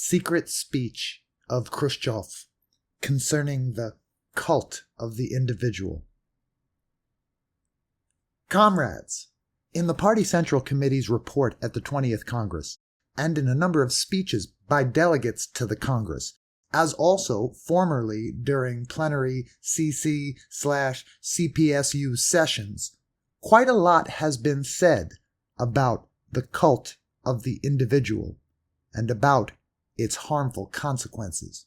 secret speech of Khrushchev concerning the cult of the individual. Comrades, in the Party Central Committee's report at the 20th Congress, and in a number of speeches by delegates to the Congress, as also formerly during plenary CC/CPSU sessions, quite a lot has been said about the cult of the individual and about its harmful consequences.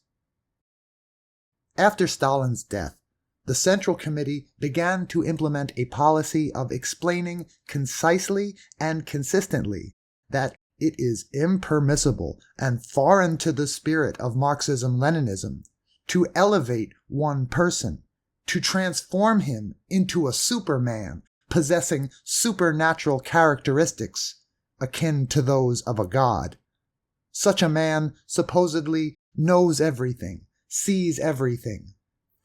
After Stalin's death, the Central Committee began to implement a policy of explaining concisely and consistently that it is impermissible and foreign to the spirit of Marxism-Leninism to elevate one person, to transform him into a superman possessing supernatural characteristics akin to those of a god. Such a man supposedly knows everything, sees everything,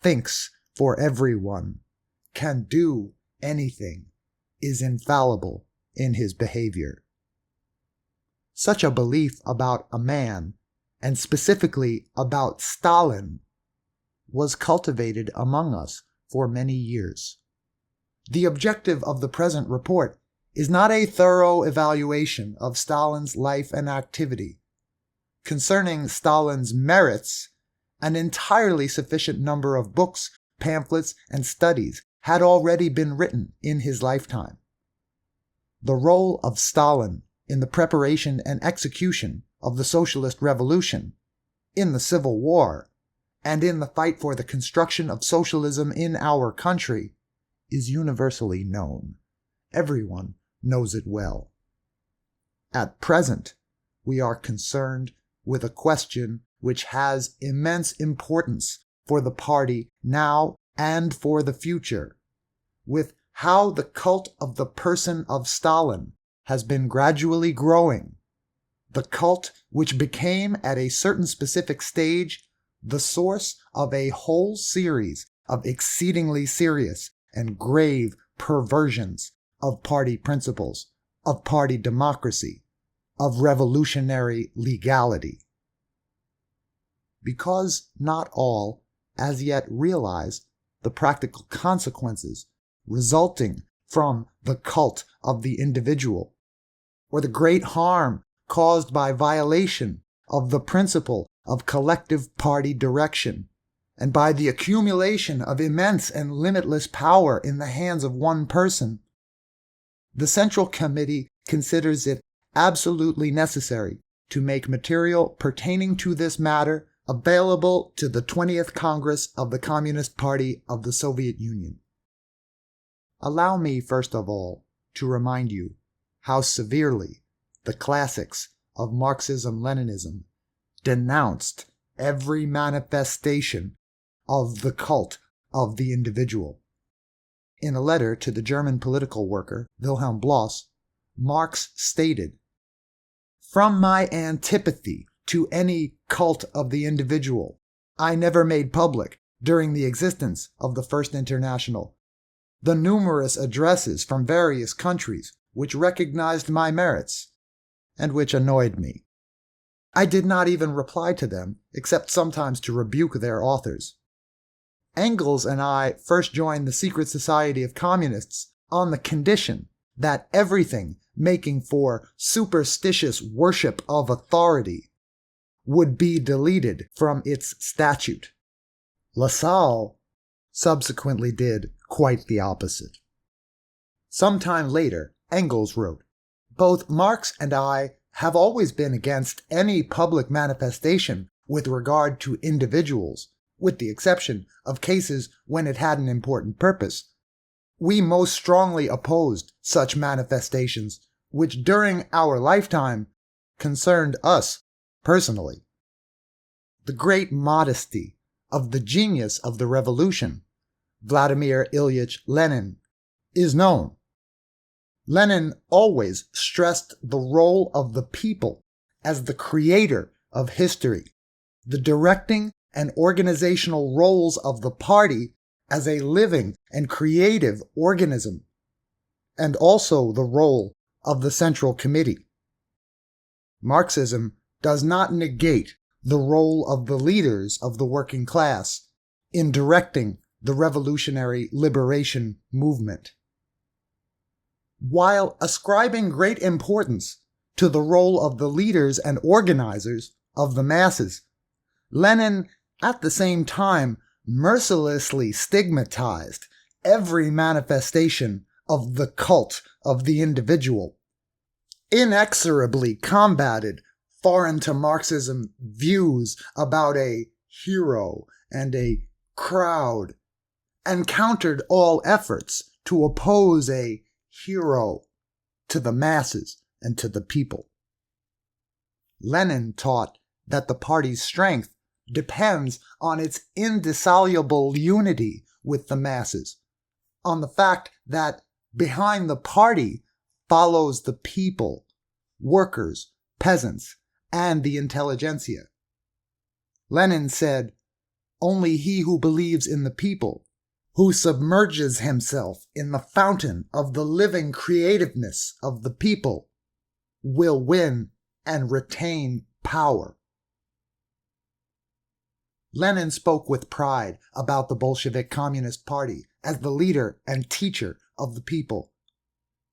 thinks for everyone, can do anything, is infallible in his behavior. Such a belief about a man, and specifically about Stalin, was cultivated among us for many years. The objective of the present report is not a thorough evaluation of Stalin's life and activity. Concerning Stalin's merits, an entirely sufficient number of books, pamphlets, and studies had already been written in his lifetime. The role of Stalin in the preparation and execution of the socialist revolution, in the Civil War, and in the fight for the construction of socialism in our country is universally known. Everyone knows it well. At present, we are concerned with a question which has immense importance for the party now and for the future, with how the cult of the person of Stalin has been gradually growing, the cult which became at a certain specific stage the source of a whole series of exceedingly serious and grave perversions of party principles, of party democracy, of revolutionary legality. Because not all as yet realize the practical consequences resulting from the cult of the individual, or the great harm caused by violation of the principle of collective party direction, and by the accumulation of immense and limitless power in the hands of one person, the Central Committee considers it absolutely necessary to make material pertaining to this matter available to the 20th Congress of the Communist Party of the Soviet Union. Allow me, first of all, to remind you how severely the classics of Marxism-Leninism denounced every manifestation of the cult of the individual. In a letter to the German political worker Wilhelm Bloss, Marx stated, "From my antipathy to any cult of the individual, I never made public, during the existence of the First International, the numerous addresses from various countries which recognized my merits, and which annoyed me. I did not even reply to them, except sometimes to rebuke their authors. Engels and I first joined the secret society of communists on the condition that everything making for superstitious worship of authority would be deleted from its statute. Lassalle subsequently did quite the opposite." Some time later, Engels wrote, "Both Marx and I have always been against any public manifestation with regard to individuals, with the exception of cases when it had an important purpose. We most strongly opposed such manifestations which during our lifetime concerned us personally. The great modesty of the genius of the revolution, Vladimir Ilyich Lenin, is known. Lenin always stressed the role of the people as the creator of history, the directing and organizational roles of the party as a living and creative organism, and also the role of the Central Committee. Marxism does not negate the role of the leaders of the working class in directing the revolutionary liberation movement. While ascribing great importance to the role of the leaders and organizers of the masses, Lenin at the same time mercilessly stigmatized every manifestation of the cult of the individual, inexorably combated foreign to Marxism views about a hero and a crowd, and countered all efforts to oppose a hero to the masses and to the people. Lenin taught that the party's strength depends on its indissoluble unity with the masses, on the fact that behind the party follows the people, workers, peasants, and the intelligentsia. Lenin said, "Only he who believes in the people, who submerges himself in the fountain of the living creativeness of the people, will win and retain power." Lenin spoke with pride about the Bolshevik Communist Party as the leader and teacher of the people.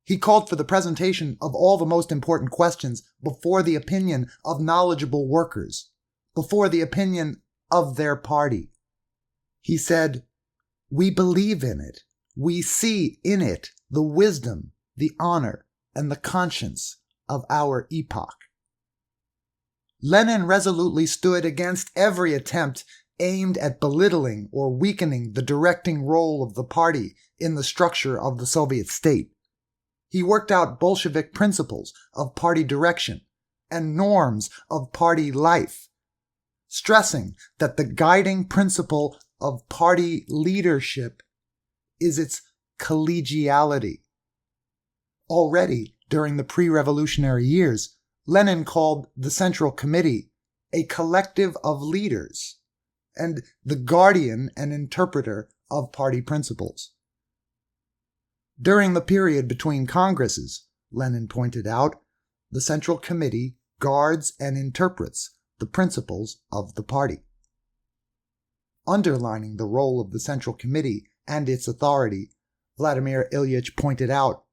He called for the presentation of all the most important questions before the opinion of knowledgeable workers, before the opinion of their party. He said, "We believe in it. We see in it the wisdom, the honor, and the conscience of our epoch." Lenin resolutely stood against every attempt aimed at belittling or weakening the directing role of the party in the structure of the Soviet state. He worked out Bolshevik principles of party direction and norms of party life, stressing that the guiding principle of party leadership is its collegiality. Already during the pre-revolutionary years, Lenin called the Central Committee a collective of leaders and the guardian and interpreter of party principles. During the period between Congresses, Lenin pointed out, the Central Committee guards and interprets the principles of the party. Underlining the role of the Central Committee and its authority, Vladimir Ilyich pointed out,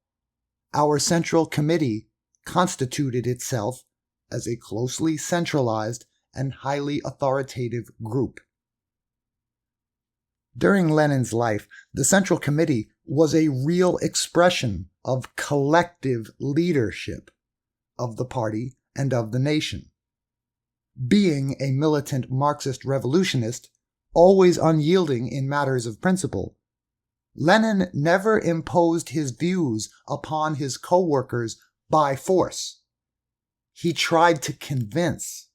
"Our Central Committee constituted itself as a closely centralized and highly authoritative group." During Lenin's life, the Central Committee was a real expression of collective leadership of the party and of the nation. Being a militant Marxist revolutionist, always unyielding in matters of principle, Lenin never imposed his views upon his co-workers by force. He tried to convince.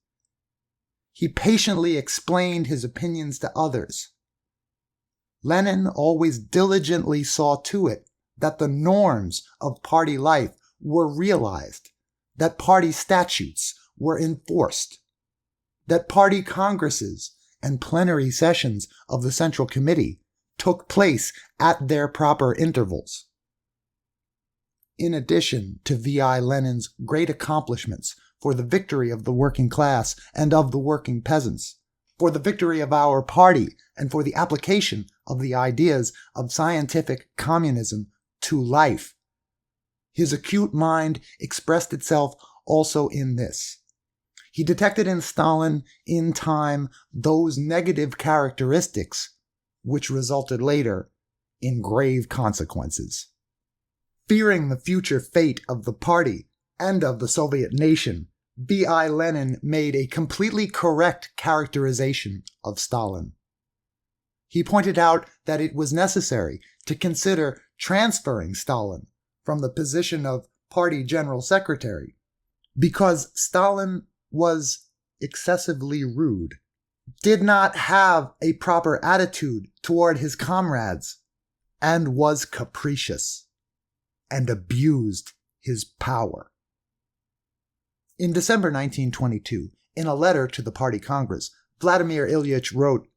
He patiently explained his opinions to others. Lenin always diligently saw to it that the norms of party life were realized, that party statutes were enforced, that party congresses and plenary sessions of the Central Committee took place at their proper intervals. In addition to V.I. Lenin's great accomplishments for the victory of the working class and of the working peasants, for the victory of our party, and for the application of the ideas of scientific communism to life, his acute mind expressed itself also in this. He detected in Stalin, in time, those negative characteristics which resulted later in grave consequences. Fearing the future fate of the party and of the Soviet nation, V.I. Lenin made a completely correct characterization of Stalin. He pointed out that it was necessary to consider transferring Stalin from the position of party general secretary because Stalin was excessively rude, did not have a proper attitude toward his comrades, and was capricious, and abused his power. In December 1922, in a letter to the Party Congress, Vladimir Ilyich wrote,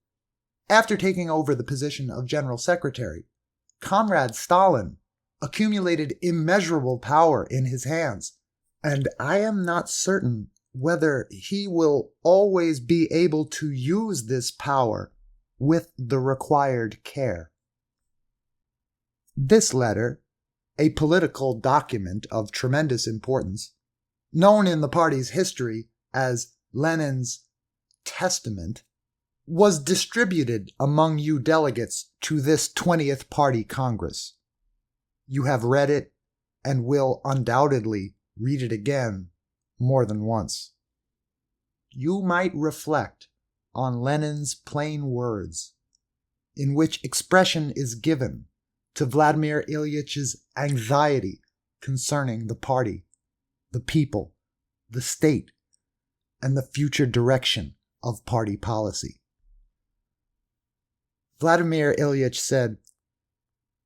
"After taking over the position of General Secretary, Comrade Stalin accumulated immeasurable power in his hands, and I am not certain whether he will always be able to use this power with the required care. This letter, a political document of tremendous importance, known in the party's history as Lenin's Testament, was distributed among you delegates to this 20th Party Congress. You have read it and will undoubtedly read it again more than once. You might reflect on Lenin's plain words, in which expression is given to Vladimir Ilyitch's anxiety concerning the party, the people, the state, and the future direction of party policy. Vladimir Ilyitch said,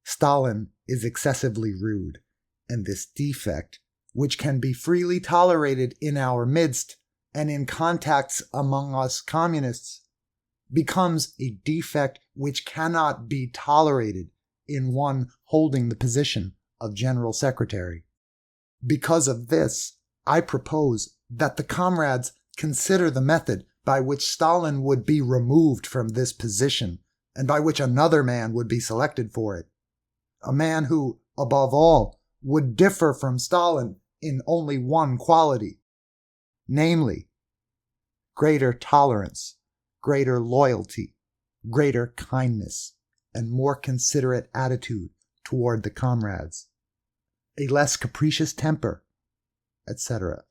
"Stalin is excessively rude, and this defect, which can be freely tolerated in our midst and in contacts among us communists, becomes a defect which cannot be tolerated in one holding the position of General Secretary. Because of this, I propose that the comrades consider the method by which Stalin would be removed from this position and by which another man would be selected for it. A man who, above all, would differ from Stalin in only one quality, namely, greater tolerance, greater loyalty, greater kindness, and more considerate attitude toward the comrades, a less capricious temper, etc."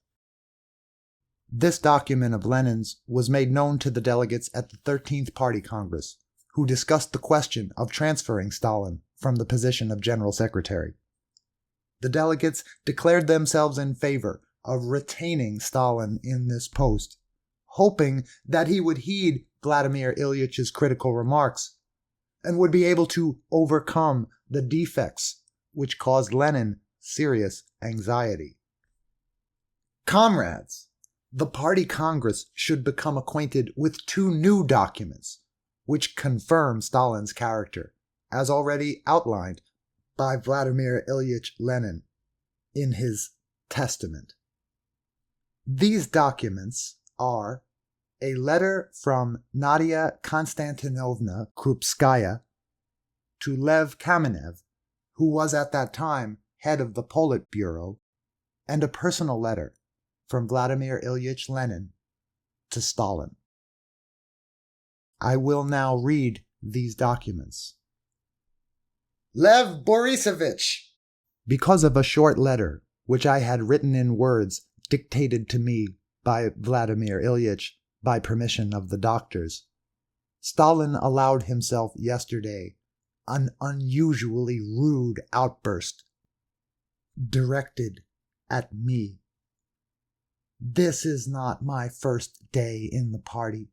This document of Lenin's was made known to the delegates at the 13th Party Congress, who discussed the question of transferring Stalin from the position of General Secretary. The delegates declared themselves in favor of retaining Stalin in this post, hoping that he would heed Vladimir Ilyitch's critical remarks and would be able to overcome the defects which caused Lenin serious anxiety. Comrades, the Party Congress should become acquainted with two new documents which confirm Stalin's character, as already outlined by Vladimir Ilyich Lenin in his Testament. These documents are a letter from Nadia Konstantinovna Krupskaya to Lev Kamenev, who was at that time head of the Politburo, and a personal letter from Vladimir Ilyich Lenin to Stalin. I will now read these documents. Lev Borisovich! Because of a short letter which I had written in words dictated to me by Vladimir Ilyich by permission of the doctors, Stalin allowed himself yesterday an unusually rude outburst directed at me. This is not my first day in the party.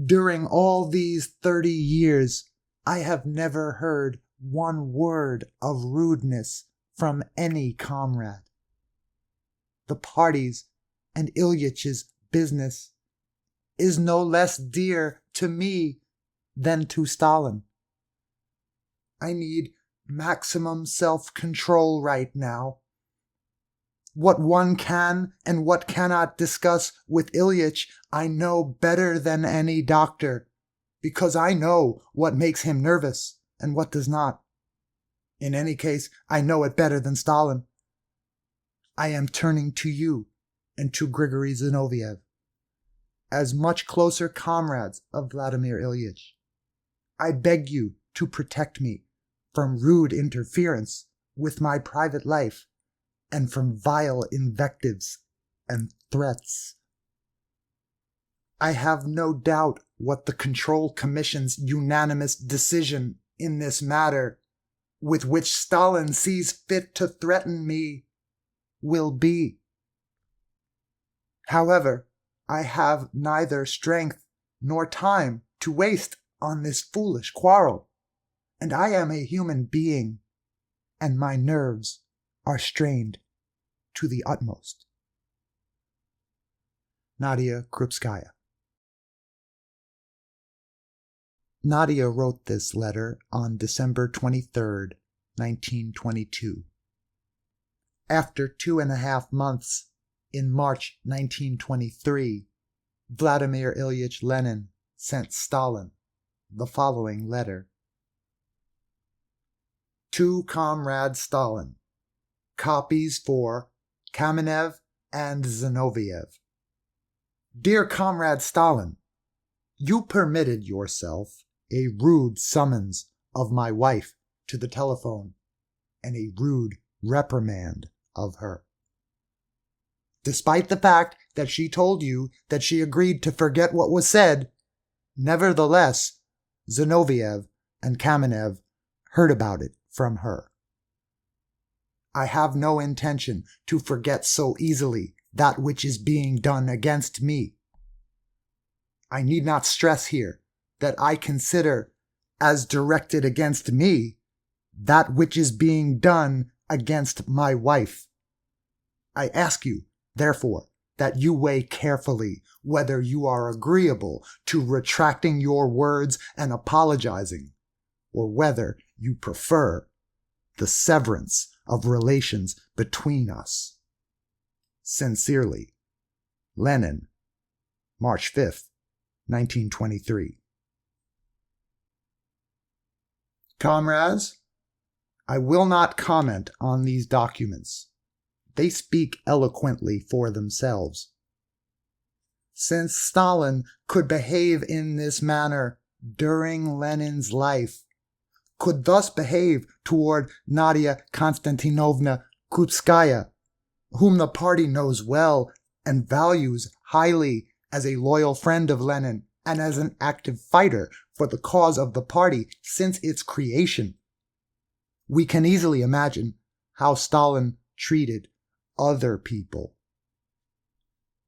During all these 30 years, I have never heard one word of rudeness from any comrade. The party's and Ilyitch's business is no less dear to me than to Stalin. I need maximum self-control right now. What one can and what cannot discuss with Ilyich, I know better than any doctor, because I know what makes him nervous and what does not. In any case, I know it better than Stalin. I am turning to you and to Grigory Zinoviev, as much closer comrades of Vladimir Ilyich. I beg you to protect me from rude interference with my private life and from vile invectives and threats. I have no doubt what the Control Commission's unanimous decision in this matter, with which Stalin sees fit to threaten me, will be. However, I have neither strength nor time to waste on this foolish quarrel, and I am a human being, and my nerves are strained to the utmost. Nadia Krupskaya. Nadia wrote this letter on December 23, 1922. After 2.5 months in March 1923, Vladimir Ilyich Lenin sent Stalin the following letter. To Comrade Stalin. Copies for Kamenev and Zinoviev. Dear Comrade Stalin, you permitted yourself a rude summons of my wife to the telephone and a rude reprimand of her. Despite the fact that she told you that she agreed to forget what was said, nevertheless, Zinoviev and Kamenev heard about it from her. I have no intention to forget so easily that which is being done against me. I need not stress here that I consider as directed against me that which is being done against my wife. I ask you, therefore, that you weigh carefully whether you are agreeable to retracting your words and apologizing, or whether you prefer the severance of relations between us. Sincerely, Lenin, March 5th, 1923. Comrades, I will not comment on these documents. They speak eloquently for themselves. Since Stalin could behave in this manner during Lenin's life, could thus behave toward Nadia Konstantinovna Krupskaya, whom the party knows well and values highly as a loyal friend of Lenin and as an active fighter for the cause of the party since its creation. We can easily imagine how Stalin treated other people.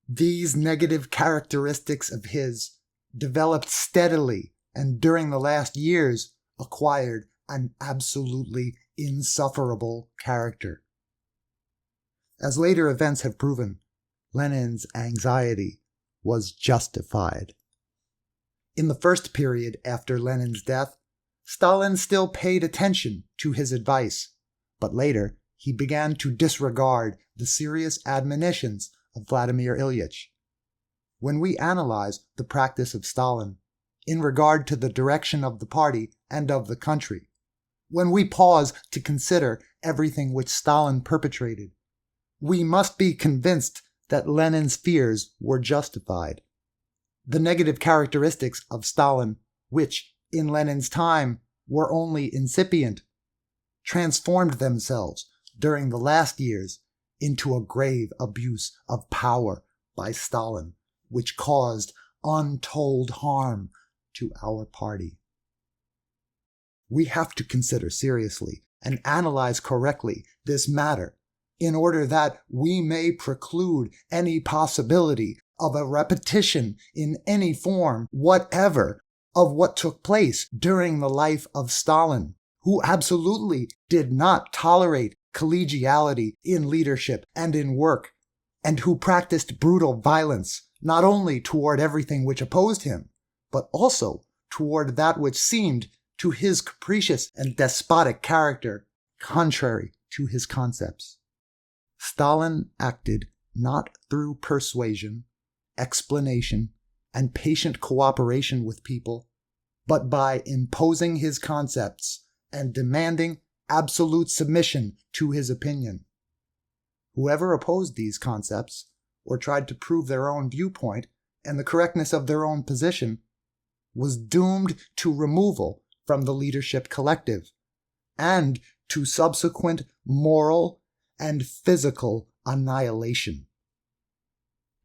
These negative characteristics of his developed steadily and during the last years acquired an absolutely insufferable character. As later events have proven, Lenin's anxiety was justified. In the first period after Lenin's death, Stalin still paid attention to his advice, but later he began to disregard the serious admonitions of Vladimir Ilyich. When we analyze the practice of Stalin in regard to the direction of the party and of the country, when we pause to consider everything which Stalin perpetrated, we must be convinced that Lenin's fears were justified. The negative characteristics of Stalin, which in Lenin's time were only incipient, transformed themselves during the last years into a grave abuse of power by Stalin, which caused untold harm to our party. We have to consider seriously and analyze correctly this matter in order that we may preclude any possibility of a repetition in any form whatever of what took place during the life of Stalin, who absolutely did not tolerate collegiality in leadership and in work, and who practiced brutal violence not only toward everything which opposed him, but also toward that which seemed to his capricious and despotic character contrary to his concepts. Stalin acted not through persuasion, explanation, and patient cooperation with people, but by imposing his concepts and demanding absolute submission to his opinion. Whoever opposed these concepts, or tried to prove their own viewpoint and the correctness of their own position, was doomed to removal from the leadership collective, and to subsequent moral and physical annihilation.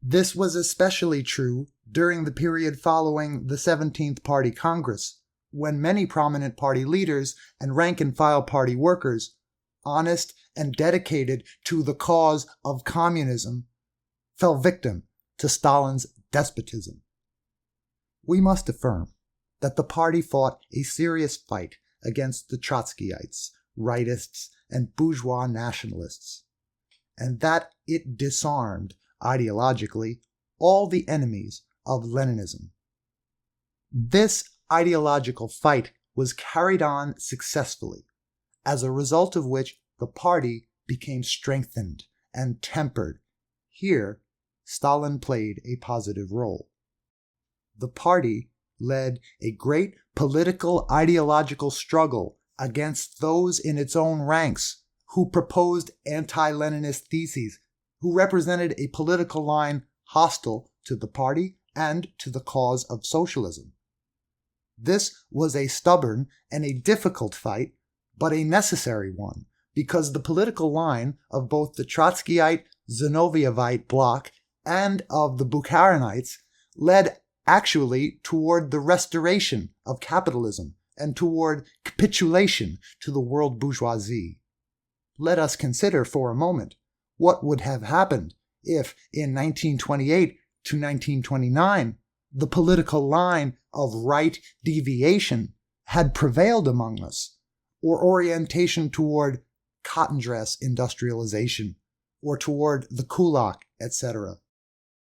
This was especially true during the period following the 17th Party Congress, when many prominent party leaders and rank-and-file party workers, honest and dedicated to the cause of communism, fell victim to Stalin's despotism. We must affirm that the party fought a serious fight against the Trotskyites, rightists, and bourgeois nationalists, and that it disarmed, ideologically, all the enemies of Leninism. This ideological fight was carried on successfully, as a result of which the party became strengthened and tempered, Here, Stalin played a positive role. The party led a great political ideological struggle against those in its own ranks who proposed anti-Leninist theses, who represented a political line hostile to the party and to the cause of socialism. This was a stubborn and a difficult fight, but a necessary one, because the political line of both the Trotskyite, Zinovьevite bloc and of the Bukharinites led actually toward the restoration of capitalism and toward capitulation to the world bourgeoisie. Let us consider for a moment what would have happened if, in 1928 to 1929, the political line of right deviation had prevailed among us, or orientation toward cotton dress industrialization, or toward the kulak, etc.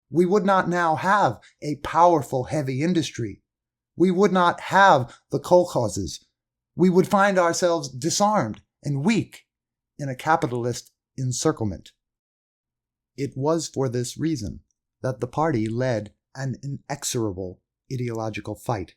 We would not now have a powerful heavy industry. We would not have the kolkhozes. We would find ourselves disarmed and weak in a capitalist encirclement. It was for this reason that the party led an inexorable ideological fight,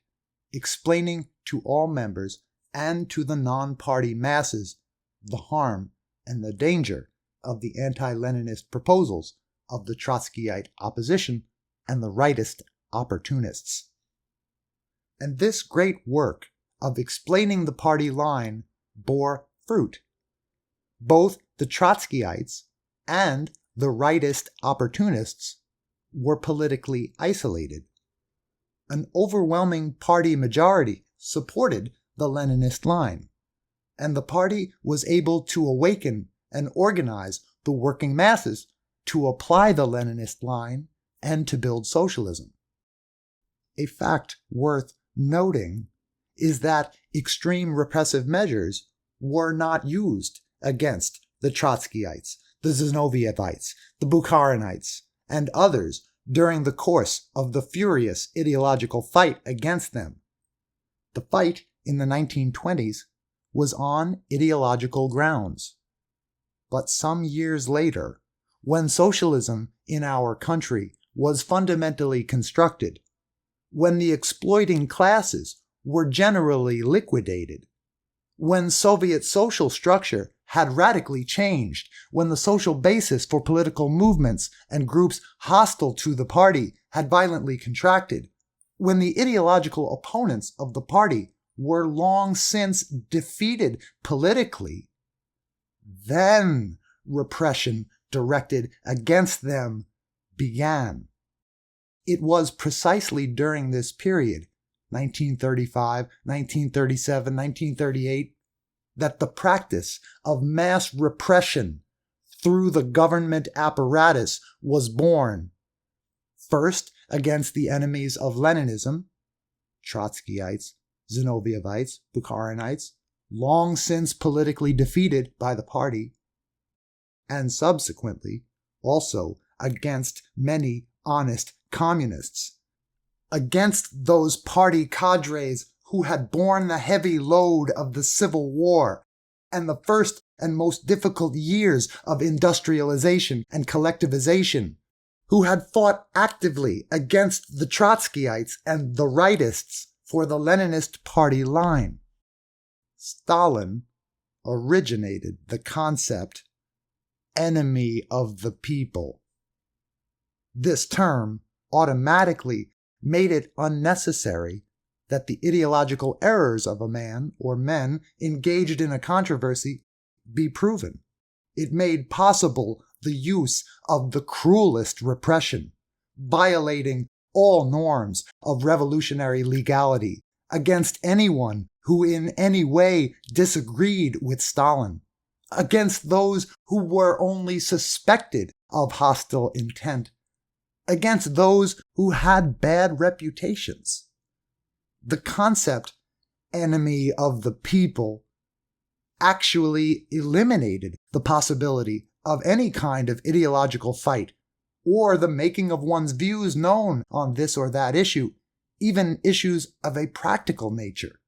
explaining to all members and to the non-party masses the harm and the danger of the anti-Leninist proposals of the Trotskyite opposition and the rightist opportunists. And this great work of explaining the party line bore fruit. Both the Trotskyites and the rightist opportunists were politically isolated. An overwhelming party majority supported the Leninist line, and the party was able to awaken and organize the working masses to apply the Leninist line and to build socialism. A fact worth noting is that extreme repressive measures were not used against the Trotskyites, the Zinovievites, the Bukharinites, and others during the course of the furious ideological fight against them. The fight in the 1920s was on ideological grounds. But some years later, when socialism in our country was fundamentally constructed, when the exploiting classes were generally liquidated, when Soviet social structure had radically changed, when the social basis for political movements and groups hostile to the party had violently contracted, when the ideological opponents of the party were long since defeated politically, then repression directed against them began. It was precisely during this period, 1935, 1937, 1938, that the practice of mass repression through the government apparatus was born, first against the enemies of Leninism, Trotskyites, Zinovievites, Bukharinites, long since politically defeated by the party, and subsequently also against many honest communists, against those party cadres who had borne the heavy load of the Civil War and the first and most difficult years of industrialization and collectivization, who had fought actively against the Trotskyites and the rightists for the Leninist party line. Stalin originated the concept enemy of the people. This term automatically made it unnecessary that the ideological errors of a man or men engaged in a controversy be proven. It made possible the use of the cruelest repression, violating all norms of revolutionary legality against anyone who in any way disagreed with Stalin, against those who were only suspected of hostile intent, against those who had bad reputations. The concept enemy of the people actually eliminated the possibility of any kind of ideological fight or the making of one's views known on this or that issue, even issues of a practical nature.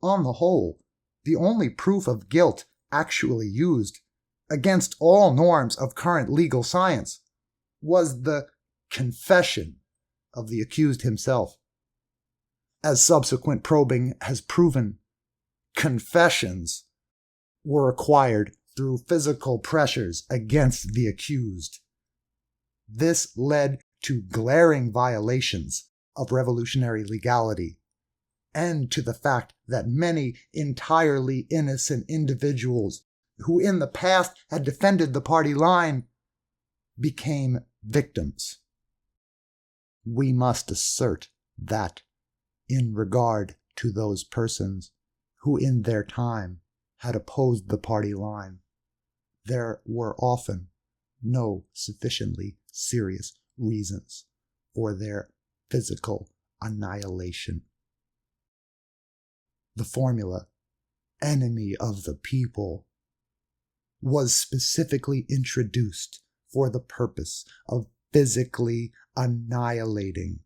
On the whole, the only proof of guilt actually used, against all norms of current legal science, was the confession of the accused himself. As subsequent probing has proven, confessions were acquired through physical pressures against the accused. This led to glaring violations of revolutionary legality, and to the fact that many entirely innocent individuals who in the past had defended the party line became victims. We must assert that, in regard to those persons who in their time had opposed the party line, there were often no sufficiently serious reasons for their physical annihilation. The formula, enemy of the people, was specifically introduced for the purpose of physically annihilating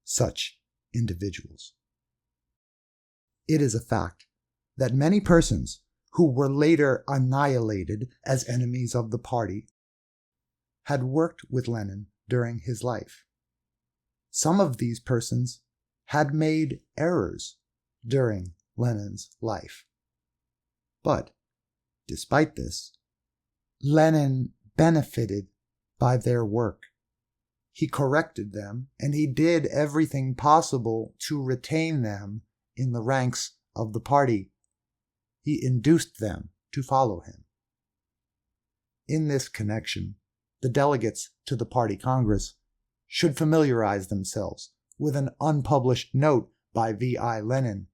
such individuals. It is a fact that many persons who were later annihilated as enemies of the party had worked with Lenin during his life. Some of these persons had made errors during Lenin's life. But, despite this, Lenin benefited by their work. He corrected them, and he did everything possible to retain them in the ranks of the party. He induced them to follow him. In this connection, the delegates to the party congress should familiarize themselves with an unpublished note by V.I. Lenin,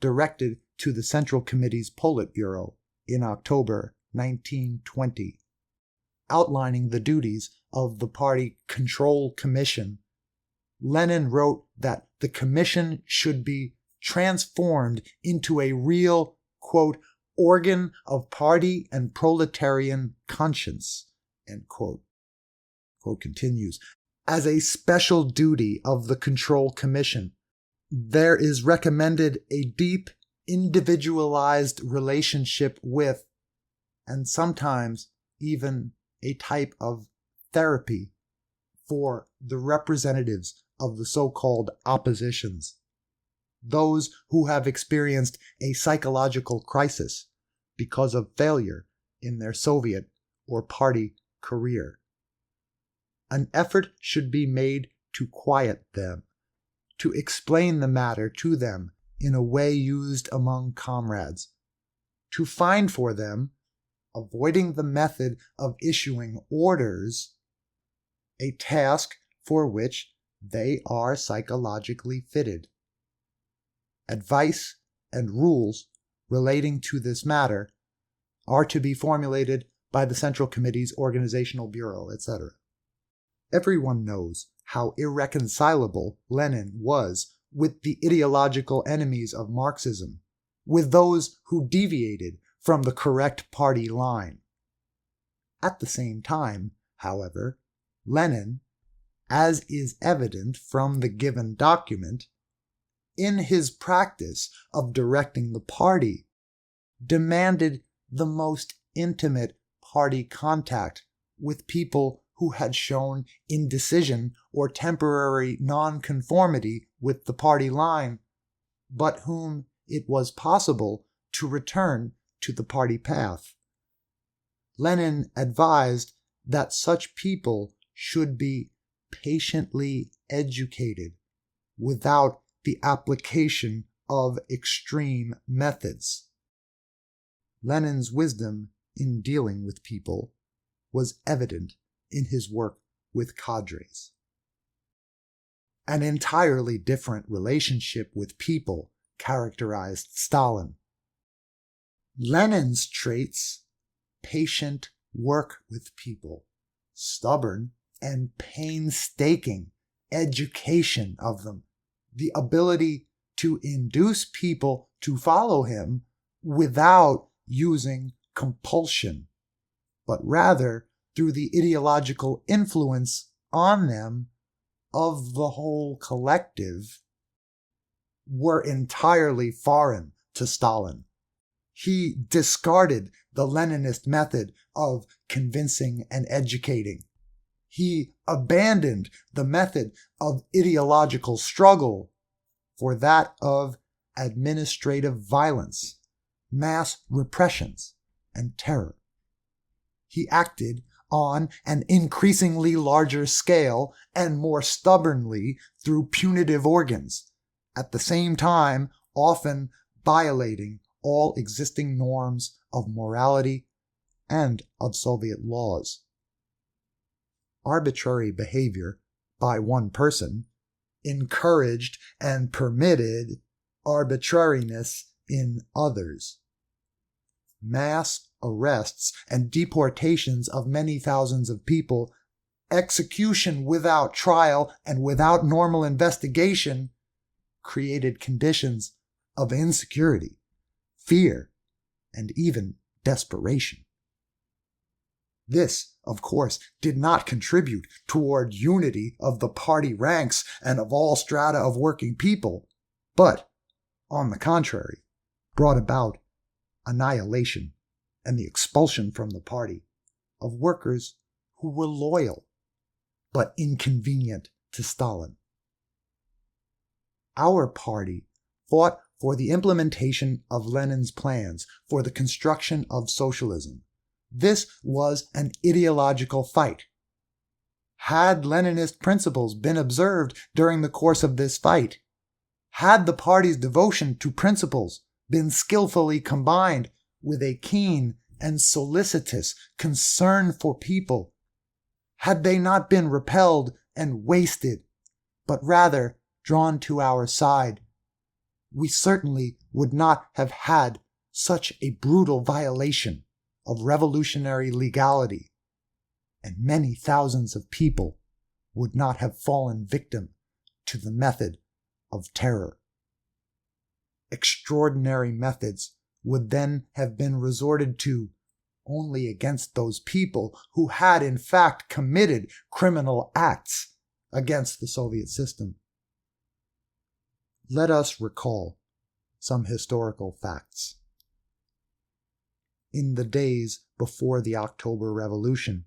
directed to the Central Committee's Politburo in October 1920, outlining the duties of the Party Control Commission. Lenin wrote that the commission should be transformed into a real, quote, organ of party and proletarian conscience, end quote. Quote continues, as a special duty of the Control Commission, there is recommended a deep, individualized relationship with, and sometimes even a type of therapy for the representatives of the so-called oppositions, those who have experienced a psychological crisis because of failure in their Soviet or party career. An effort should be made to quiet them, to explain the matter to them in a way used among comrades, to find for them, avoiding the method of issuing orders, a task for which they are psychologically fitted. Advice and rules relating to this matter are to be formulated by the Central Committee's Organizational Bureau, etc. Everyone knows how irreconcilable Lenin was with the ideological enemies of Marxism, with those who deviated from the correct party line. At the same time, however, Lenin, as is evident from the given document, in his practice of directing the party, demanded the most intimate party contact with people who had shown indecision or temporary nonconformity with the party line, but whom it was possible to return to the party path. Lenin advised that such people should be patiently educated without the application of extreme methods. Lenin's wisdom in dealing with people was evident in his work with cadres. An entirely different relationship with people characterized Stalin. Lenin's traits, patient work with people, stubborn and painstaking education of them, the ability to induce people to follow him without using compulsion, but rather through the ideological influence on them of the whole collective, were entirely foreign to Stalin. He discarded the Leninist method of convincing and educating. He abandoned the method of ideological struggle for that of administrative violence, mass repressions, and terror. He acted on an increasingly larger scale and more stubbornly through punitive organs, at the same time often violating all existing norms of morality and of Soviet laws. Arbitrary behavior by one person encouraged and permitted arbitrariness in others. Mass arrests and deportations of many thousands of people, execution without trial and without normal investigation, created conditions of insecurity, fear, and even desperation. This, of course, did not contribute toward unity of the party ranks and of all strata of working people, but, on the contrary, brought about annihilation and the expulsion from the party of workers who were loyal but inconvenient to Stalin. Our party fought for the implementation of Lenin's plans for the construction of socialism. This was an ideological fight. Had Leninist principles been observed during the course of this fight, had the party's devotion to principles been skillfully combined with a keen and solicitous concern for people, had they not been repelled and wasted, but rather drawn to our side, we certainly would not have had such a brutal violation of revolutionary legality, and many thousands of people would not have fallen victim to the method of terror. Extraordinary methods would then have been resorted to only against those people who had in fact committed criminal acts against the Soviet system. Let us recall some historical facts. In the days before the October Revolution,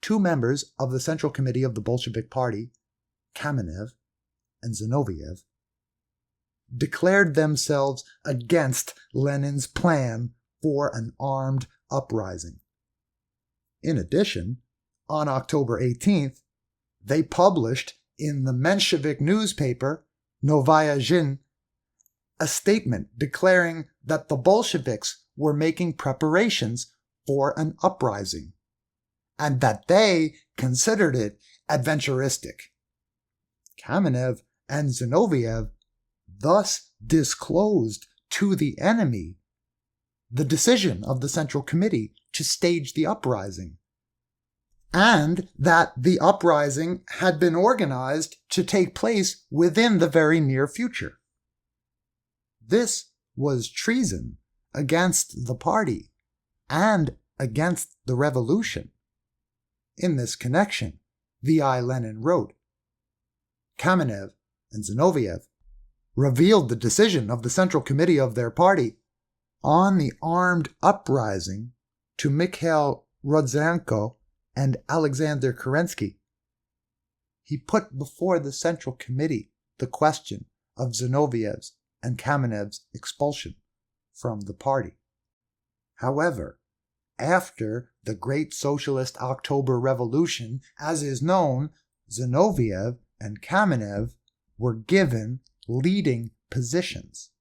two members of the Central Committee of the Bolshevik Party, Kamenev and Zinoviev, declared themselves against Lenin's plan for an armed uprising. In addition, on October 18th, they published in the Menshevik newspaper Novaya Zhin a statement declaring that the Bolsheviks were making preparations for an uprising, and that they considered it adventuristic. Kamenev and Zinoviev thus disclosed to the enemy the decision of the Central Committee to stage the uprising, and that the uprising had been organized to take place within the very near future. This was treason against the party and against the revolution. In this connection, V.I. Lenin wrote, Kamenev and Zinoviev revealed the decision of the Central Committee of their party on the armed uprising to Mikhail Rodzanko and Alexander Kerensky. He put before the Central Committee the question of Zinoviev's and Kamenev's expulsion from the party. However, after the Great Socialist October Revolution, as is known, Zinoviev and Kamenev were given leading positions.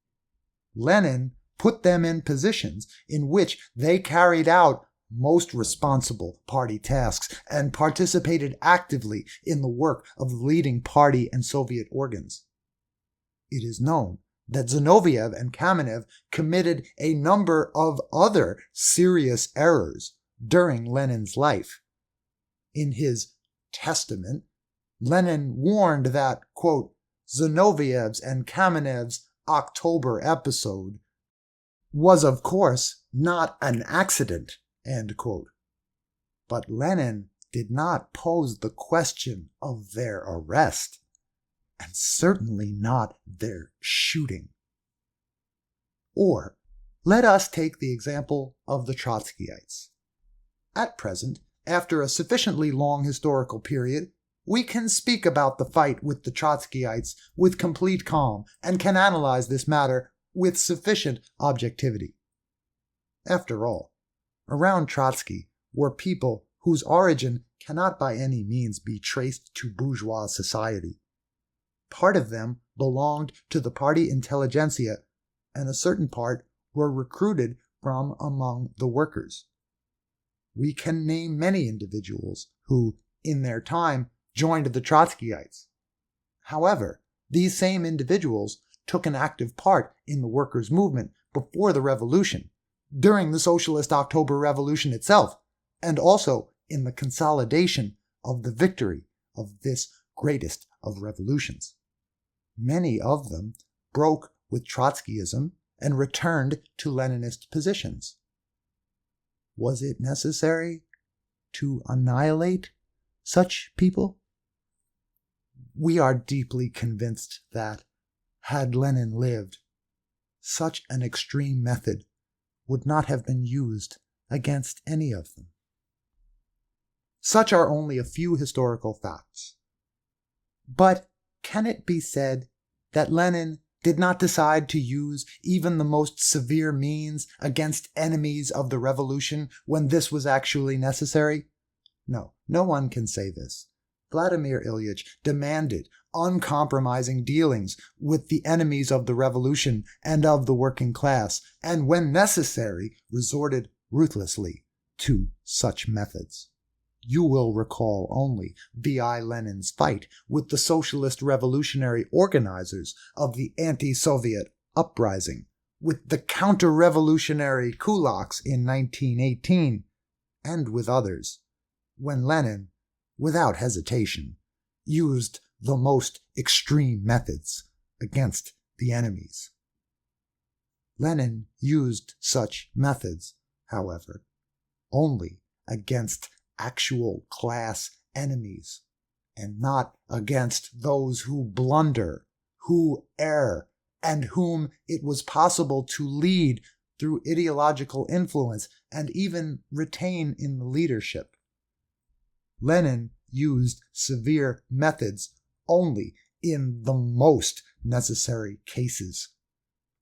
Lenin put them in positions in which they carried out most responsible party tasks and participated actively in the work of the leading party and Soviet organs. It is known that Zinoviev and Kamenev committed a number of other serious errors during Lenin's life. In his testament, Lenin warned that, quote, Zinoviev's and Kamenev's October episode was, of course, not an accident, end quote. But Lenin did not pose the question of their arrest, and certainly not their shooting. Or, let us take the example of the Trotskyites. At present, After a sufficiently long historical period, we can speak about the fight with the Trotskyites with complete calm and can analyze this matter with sufficient objectivity. After all, around Trotsky were people whose origin cannot by any means be traced to bourgeois society. Part of them belonged to the party intelligentsia, and a certain part were recruited from among the workers. We can name many individuals who, in their time, joined the Trotskyites. However, these same individuals took an active part in the workers' movement before the revolution, during the Socialist October Revolution itself, and also in the consolidation of the victory of this greatest of revolutions. Many of them broke with Trotskyism and returned to Leninist positions. Was it necessary to annihilate such people? We are deeply convinced that, had Lenin lived, such an extreme method would not have been used against any of them. Such are only a few historical facts. But can it be said that Lenin did not decide to use even the most severe means against enemies of the revolution when this was actually necessary? No, no one can say this. Vladimir Ilyich demanded uncompromising dealings with the enemies of the revolution and of the working class, and when necessary, resorted ruthlessly to such methods. You will recall only V.I. Lenin's fight with the socialist revolutionary organizers of the anti-Soviet uprising, with the counter-revolutionary kulaks in 1918, and with others, when Lenin, without hesitation, used the most extreme methods against the enemies. Lenin used such methods, however, only against actual class enemies, and not against those who blunder, who err, and whom it was possible to lead through ideological influence and even retain in the leadership. Lenin used severe methods only in the most necessary cases,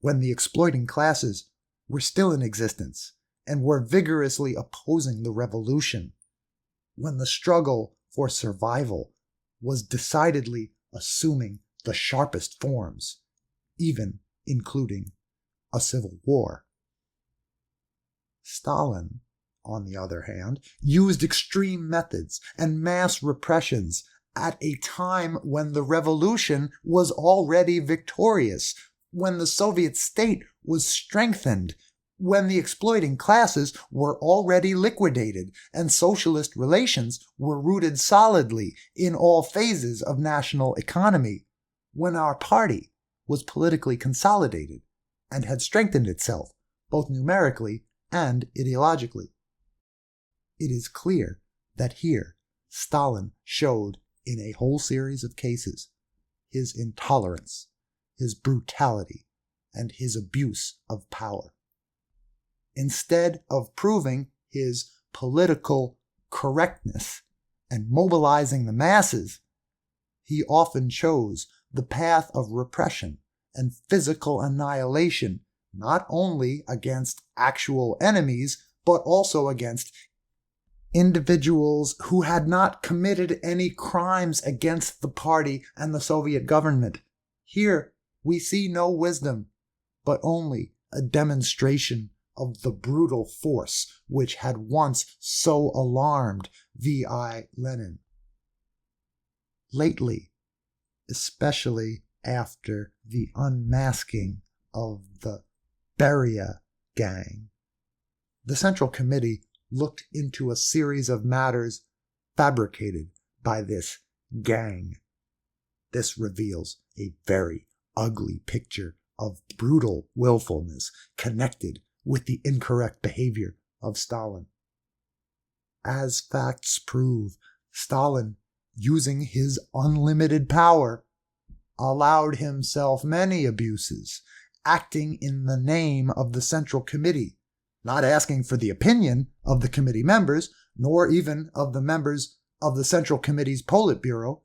when the exploiting classes were still in existence and were vigorously opposing the revolution, when the struggle for survival was decidedly assuming the sharpest forms, even including a civil war. Stalin, on the other hand, used extreme methods and mass repressions at a time when the revolution was already victorious, when the Soviet state was strengthened, when the exploiting classes were already liquidated and socialist relations were rooted solidly in all phases of national economy, when our party was politically consolidated and had strengthened itself both numerically and ideologically. It is clear that here Stalin showed in a whole series of cases his intolerance, his brutality, and his abuse of power. Instead of proving his political correctness and mobilizing the masses, he often chose the path of repression and physical annihilation, not only against actual enemies, but also against individuals who had not committed any crimes against the party and the Soviet government. Here we see no wisdom, but only a demonstration of the brutal force which had once so alarmed V.I. Lenin. Lately, especially after the unmasking of the Beria gang, the Central Committee looked into a series of matters fabricated by this gang. This reveals a very ugly picture of brutal willfulness connected with the incorrect behavior of Stalin. As facts prove, Stalin, using his unlimited power, allowed himself many abuses, acting in the name of the Central Committee, not asking for the opinion of the committee members, nor even of the members of the Central Committee's Politburo.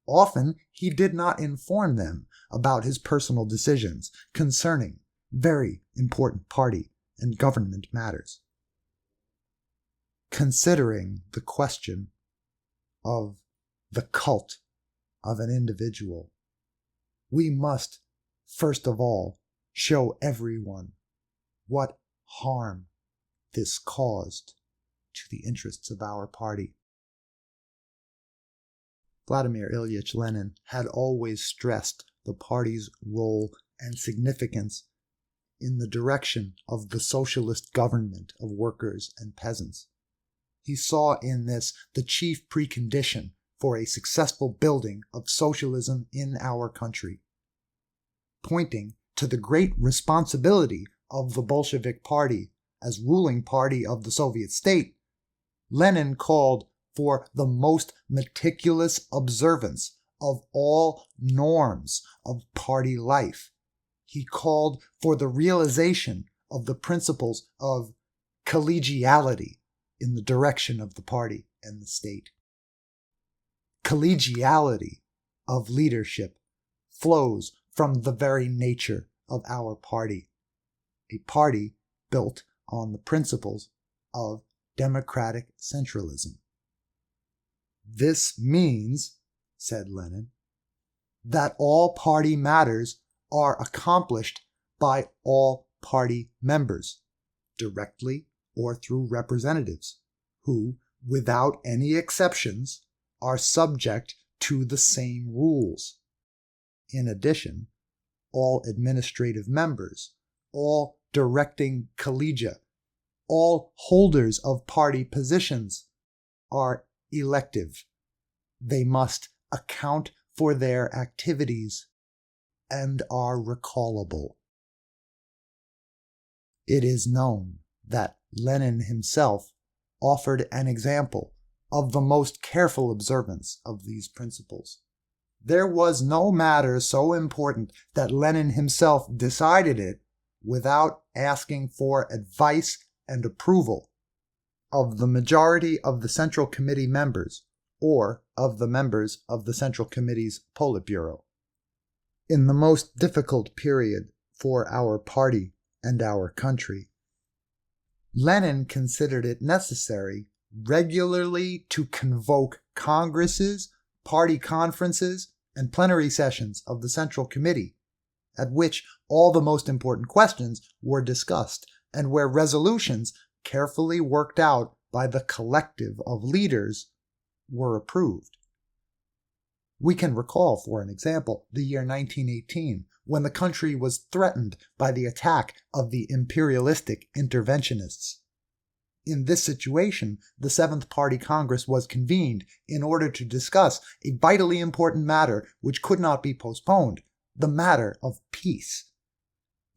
Often he did not inform them about his personal decisions concerning very important party and government matters. Considering the question of the cult of an individual, we must, first of all, show everyone what harm this caused to the interests of our party. Vladimir Ilyich Lenin had always stressed the party's role and significance in the direction of the socialist government of workers and peasants. He saw in this the chief precondition for a successful building of socialism in our country. Pointing to the great responsibility of the Bolshevik Party as ruling party of the Soviet state, Lenin called for the most meticulous observance of all norms of party life. He called for the realization of the principles of collegiality in the direction of the party and the state. Collegiality of leadership flows from the very nature of our party, a party built on the principles of democratic centralism. This means, said Lenin, that all party matters are accomplished by all party members, directly or through representatives, who, without any exceptions, are subject to the same rules. In addition, all administrative members, all directing collegia, all holders of party positions are elective. They must account for their activities and are recallable. It is known that Lenin himself offered an example of the most careful observance of these principles. There was no matter so important that Lenin himself decided it without asking for advice and approval of the majority of the Central Committee members or of the members of the Central Committee's Politburo. In the most difficult period for our party and our country, Lenin considered it necessary regularly to convoke congresses, party conferences, and plenary sessions of the Central Committee, at which all the most important questions were discussed and where resolutions carefully worked out by the collective of leaders were approved. We can recall, for an example, the year 1918, when the country was threatened by the attack of the imperialistic interventionists. In this situation, the Seventh Party Congress was convened in order to discuss a vitally important matter which could not be postponed, the matter of peace.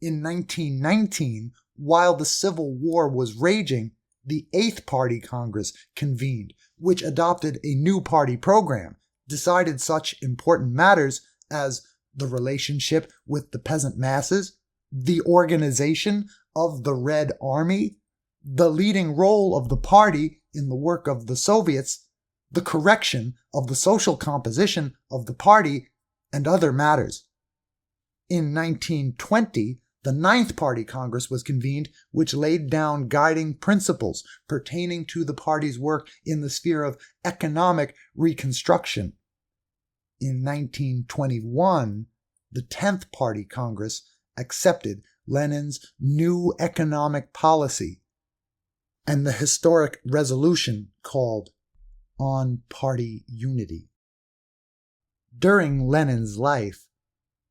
In 1919, while the Civil War was raging, the Eighth Party Congress convened, which adopted a new party program, decided such important matters as the relationship with the peasant masses, the organization of the Red Army, the leading role of the party in the work of the Soviets, the correction of the social composition of the party, and other matters. In 1920, the Ninth Party Congress was convened, which laid down guiding principles pertaining to the party's work in the sphere of economic reconstruction. In 1921, the Tenth Party Congress accepted Lenin's new economic policy and the historic resolution called On Party Unity. During Lenin's life,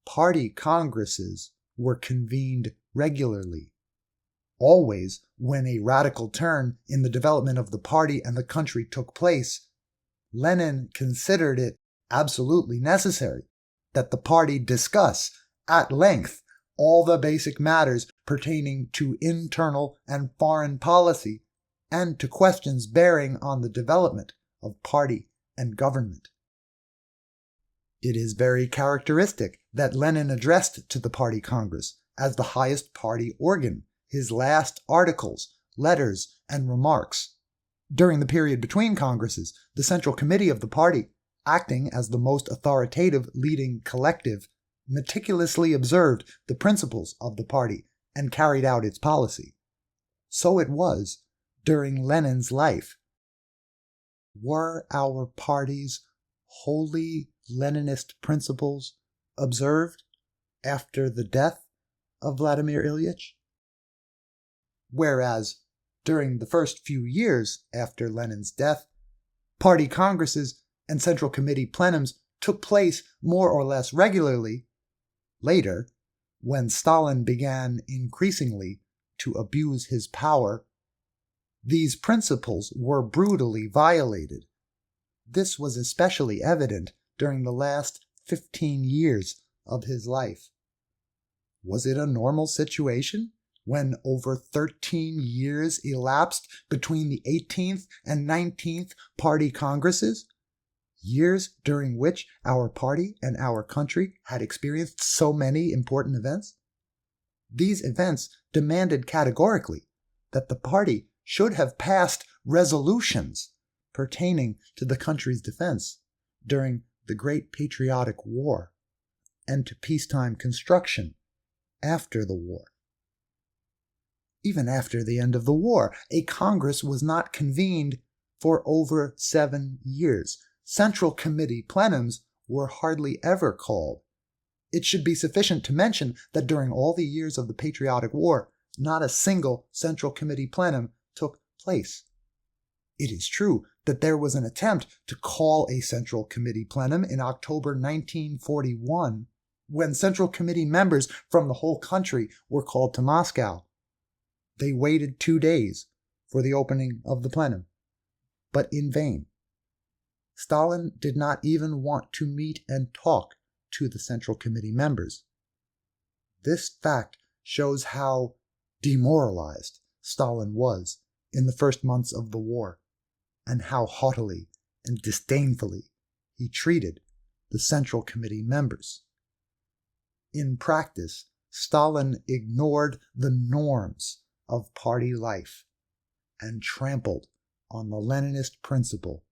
party congresses were convened regularly. Always, when a radical turn in the development of the party and the country took place, Lenin considered it absolutely necessary that the party discuss at length all the basic matters pertaining to internal and foreign policy and to questions bearing on the development of party and government. It is very characteristic that Lenin addressed to the Party Congress, as the highest party organ, his last articles, letters, and remarks. During the period between Congresses, the Central Committee of the party, acting as the most authoritative leading collective, meticulously observed the principles of the party and carried out its policy. So it was during Lenin's life. Were our party's wholly Leninist principles observed after the death of Vladimir Ilyich? Whereas during the first few years after Lenin's death, party congresses and Central Committee plenums took place more or less regularly. Later, when Stalin began increasingly to abuse his power, these principles were brutally violated. This was especially evident during the last 15 years of his life. Was it a normal situation when over 13 years elapsed between the 18th and 19th party congresses? Years during which our party and our country had experienced so many important events? These events demanded categorically that the party should have passed resolutions pertaining to the country's defense during the Great Patriotic War and to peacetime construction after the war. Even after the end of the war, a Congress was not convened for over 7 years. Central Committee plenums were hardly ever called. It should be sufficient to mention that during all the years of the Patriotic War, not a single Central Committee plenum took place. It is true that there was an attempt to call a Central Committee plenum in October 1941, when Central Committee members from the whole country were called to Moscow. They waited 2 days for the opening of the plenum, but in vain. Stalin did not even want to meet and talk to the Central Committee members. This fact shows how demoralized Stalin was in the first months of the war, and how haughtily and disdainfully he treated the Central Committee members. In practice, Stalin ignored the norms of party life and trampled on the Leninist principle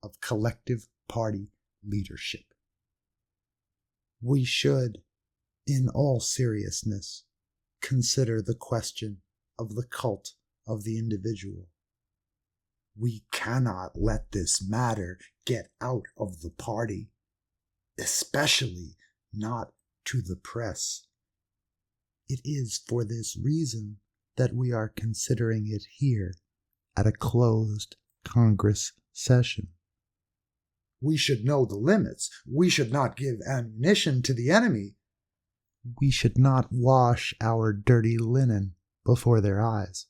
of collective party leadership. We should, in all seriousness, consider the question of the cult of the individual. We cannot let this matter get out of the party, especially not to the press. It is for this reason that we are considering it here at a closed Congress session. We should know the limits. We should not give ammunition to the enemy. We should not wash our dirty linen before their eyes.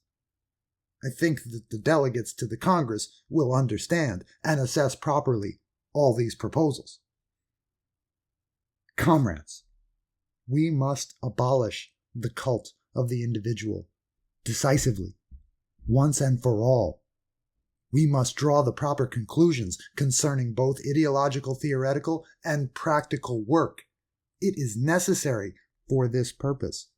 I think that the delegates to the Congress will understand and assess properly all these proposals. Comrades, we must abolish the cult of the individual decisively, once and for all. We must draw the proper conclusions concerning both ideological, theoretical, and practical work. It is necessary for this purpose.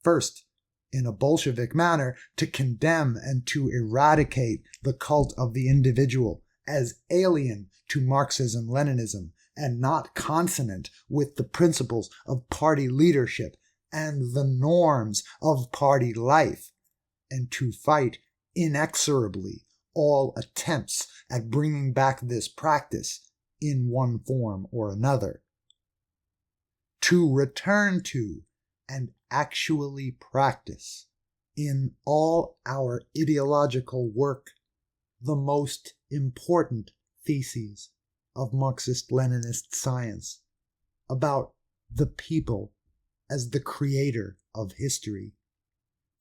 First, in a Bolshevik manner, to condemn and to eradicate the cult of the individual as alien to Marxism-Leninism and not consonant with the principles of party leadership and the norms of party life, and to fight inexorably all attempts at bringing back this practice in one form or another. To return to and actually practice in all our ideological work the most important theses of Marxist-Leninist science about the people as the creator of history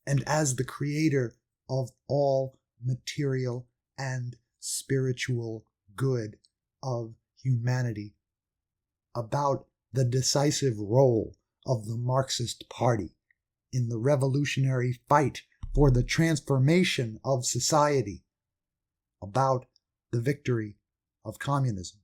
and as the creator of all material and spiritual good of humanity, about the decisive role of the Marxist Party in the revolutionary fight for the transformation of society, about the victory of communism.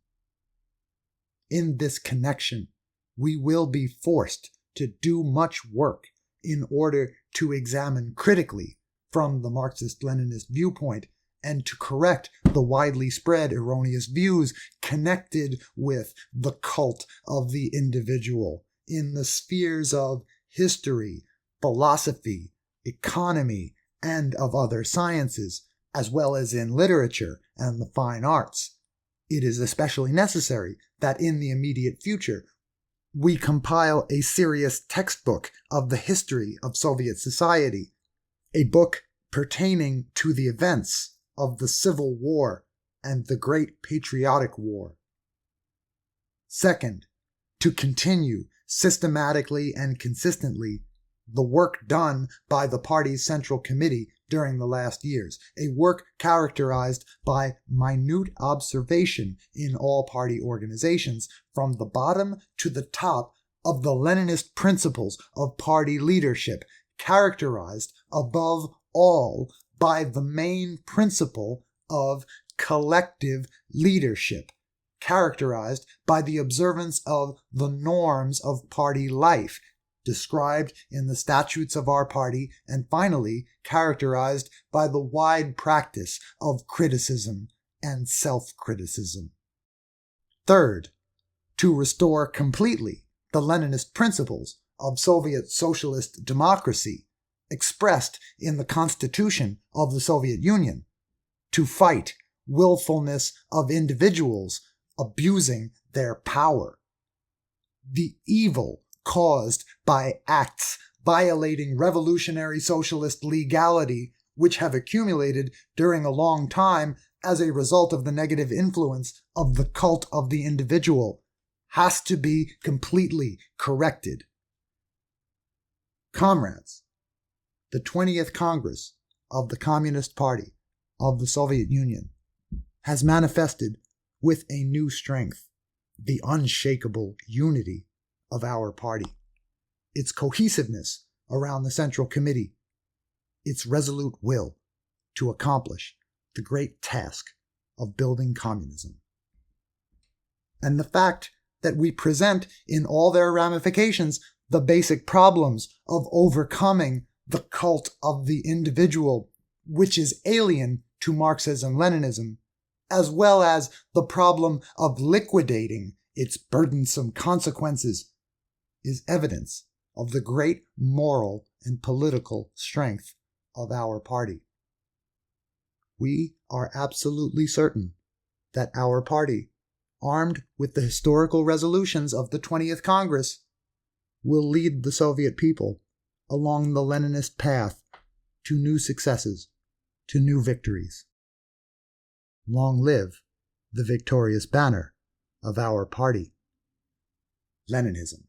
In this connection, we will be forced to do much work in order to examine critically from the Marxist-Leninist viewpoint and to correct the widely spread erroneous views connected with the cult of the individual in the spheres of history, philosophy, economy, and of other sciences, as well as in literature and the fine arts. It is especially necessary that in the immediate future we compile a serious textbook of the history of Soviet society, a book pertaining to the events of the Civil War and the Great Patriotic War. Second, to continue systematically and consistently the work done by the party's Central Committee during the last years, a work characterized by minute observation in all party organizations, from the bottom to the top, of the Leninist principles of party leadership, characterized above all by the main principle of collective leadership, characterized by the observance of the norms of party life, described in the statutes of our party, and finally characterized by the wide practice of criticism and self-criticism. Third, to restore completely the Leninist principles of Soviet socialist democracy expressed in the Constitution of the Soviet Union, to fight willfulness of individuals abusing their power, the evil caused by acts violating revolutionary socialist legality which have accumulated during a long time as a result of the negative influence of the cult of the individual, has to be completely corrected. Comrades, the 20th Congress of the Communist Party of the Soviet Union has manifested with a new strength the unshakable unity of our party, its cohesiveness around the Central Committee, its resolute will to accomplish the great task of building communism. And the fact that we present in all their ramifications the basic problems of overcoming the cult of the individual, which is alien to Marxism-Leninism, as well as the problem of liquidating its burdensome consequences, is evidence of the great moral and political strength of our party. We are absolutely certain that our party, armed with the historical resolutions of the 20th Congress, will lead the Soviet people along the Leninist path to new successes, to new victories. Long live the victorious banner of our party, Leninism.